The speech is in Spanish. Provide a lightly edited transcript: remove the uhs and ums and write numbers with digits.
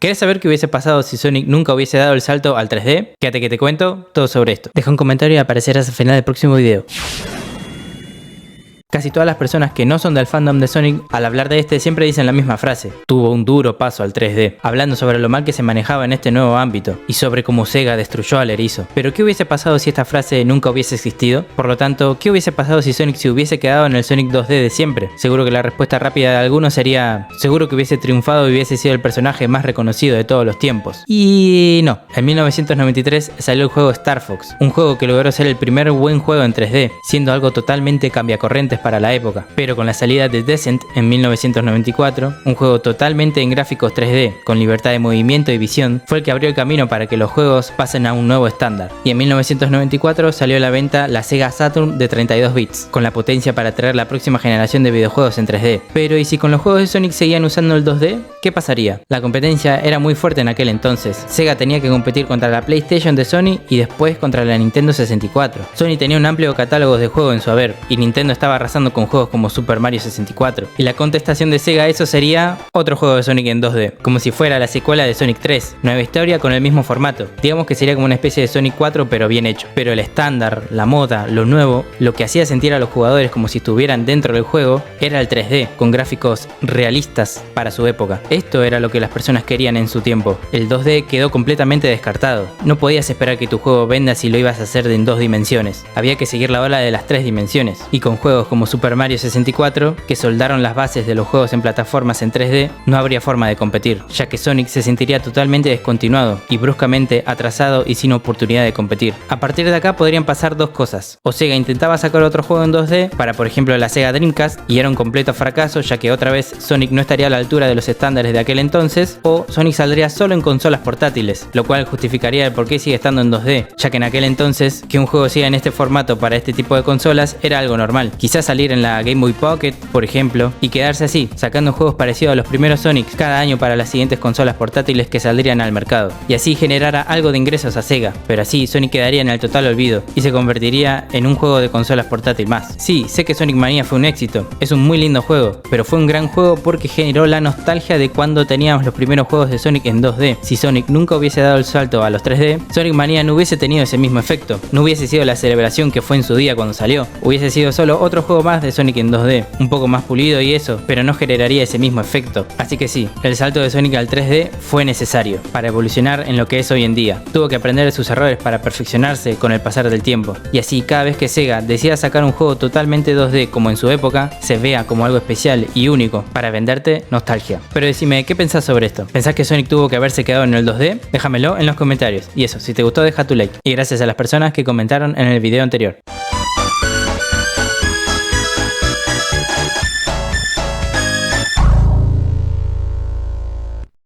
¿Querés saber qué hubiese pasado si Sonic nunca hubiese dado el salto al 3D? Quédate que te cuento todo sobre esto. Deja un comentario y aparecerás al final del próximo video. Casi todas las personas que no son del fandom de Sonic, al hablar de este siempre dicen la misma frase: tuvo un duro paso al 3D, hablando sobre lo mal que se manejaba en este nuevo ámbito, y sobre cómo Sega destruyó al erizo. Pero ¿qué hubiese pasado si esta frase nunca hubiese existido? Por lo tanto, ¿qué hubiese pasado si Sonic se hubiese quedado en el Sonic 2D de siempre? Seguro que la respuesta rápida de algunos sería: seguro que hubiese triunfado y hubiese sido el personaje más reconocido de todos los tiempos. Y no, en 1993 salió el juego Star Fox, un juego que logró ser el primer buen juego en 3D, siendo algo totalmente cambiacorrientes para la época. Pero con la salida de Descent en 1994, un juego totalmente en gráficos 3D, con libertad de movimiento y visión, fue el que abrió el camino para que los juegos pasen a un nuevo estándar. Y en 1994 salió a la venta la Sega Saturn de 32 bits, con la potencia para traer la próxima generación de videojuegos en 3D. Pero ¿y si con los juegos de Sonic seguían usando el 2D? ¿Qué pasaría? La competencia era muy fuerte en aquel entonces. Sega tenía que competir contra la PlayStation de Sony y después contra la Nintendo 64. Sony tenía un amplio catálogo de juegos en su haber, y Nintendo estaba arrasando con juegos como Super Mario 64. Y la contestación de Sega a eso sería otro juego de Sonic en 2D, como si fuera la secuela de Sonic 3, nueva historia con el mismo formato. Digamos que sería como una especie de Sonic 4 pero bien hecho. Pero el estándar, la moda, lo nuevo, lo que hacía sentir a los jugadores como si estuvieran dentro del juego, era el 3D, con gráficos realistas para su época. Esto era lo que las personas querían en su tiempo. El 2D quedó completamente descartado. No podías esperar que tu juego venda si lo ibas a hacer en 2 dimensiones. Había que seguir la ola de las 3 dimensiones. Y con juegos como Super Mario 64, que soldaron las bases de los juegos en plataformas en 3D, no habría forma de competir, ya que Sonic se sentiría totalmente descontinuado y bruscamente atrasado y sin oportunidad de competir. A partir de acá podrían pasar dos cosas: o Sega intentaba sacar otro juego en 2D para, por ejemplo, la Sega Dreamcast, y era un completo fracaso, ya que otra vez Sonic no estaría a la altura de los estándares de aquel entonces, o Sonic saldría solo en consolas portátiles, lo cual justificaría el por qué sigue estando en 2D, ya que en aquel entonces que un juego siga en este formato para este tipo de consolas era algo normal. Quizás salir en la Game Boy Pocket, por ejemplo, y quedarse así, sacando juegos parecidos a los primeros Sonics cada año para las siguientes consolas portátiles que saldrían al mercado, y así generara algo de ingresos a Sega. Pero así Sonic quedaría en el total olvido y se convertiría en un juego de consolas portátil más. Sí, sé que Sonic Mania fue un éxito, es un muy lindo juego, pero fue un gran juego porque generó la nostalgia de cuando teníamos los primeros juegos de Sonic en 2D. Si Sonic nunca hubiese dado el salto a los 3D, Sonic Mania no hubiese tenido ese mismo efecto, no hubiese sido la celebración que fue en su día cuando salió, hubiese sido solo otro juego más de Sonic en 2D, un poco más pulido y eso, pero no generaría ese mismo efecto. Así que sí, el salto de Sonic al 3D fue necesario para evolucionar en lo que es hoy en día. Tuvo que aprender de sus errores para perfeccionarse con el pasar del tiempo, y así cada vez que Sega decida sacar un juego totalmente 2D como en su época, se vea como algo especial y único para venderte nostalgia. Pero decime, ¿qué pensás sobre esto? ¿Pensás que Sonic tuvo que haberse quedado en el 2D? Déjamelo en los comentarios. Y eso, si te gustó deja tu like. Y gracias a las personas que comentaron en el video anterior.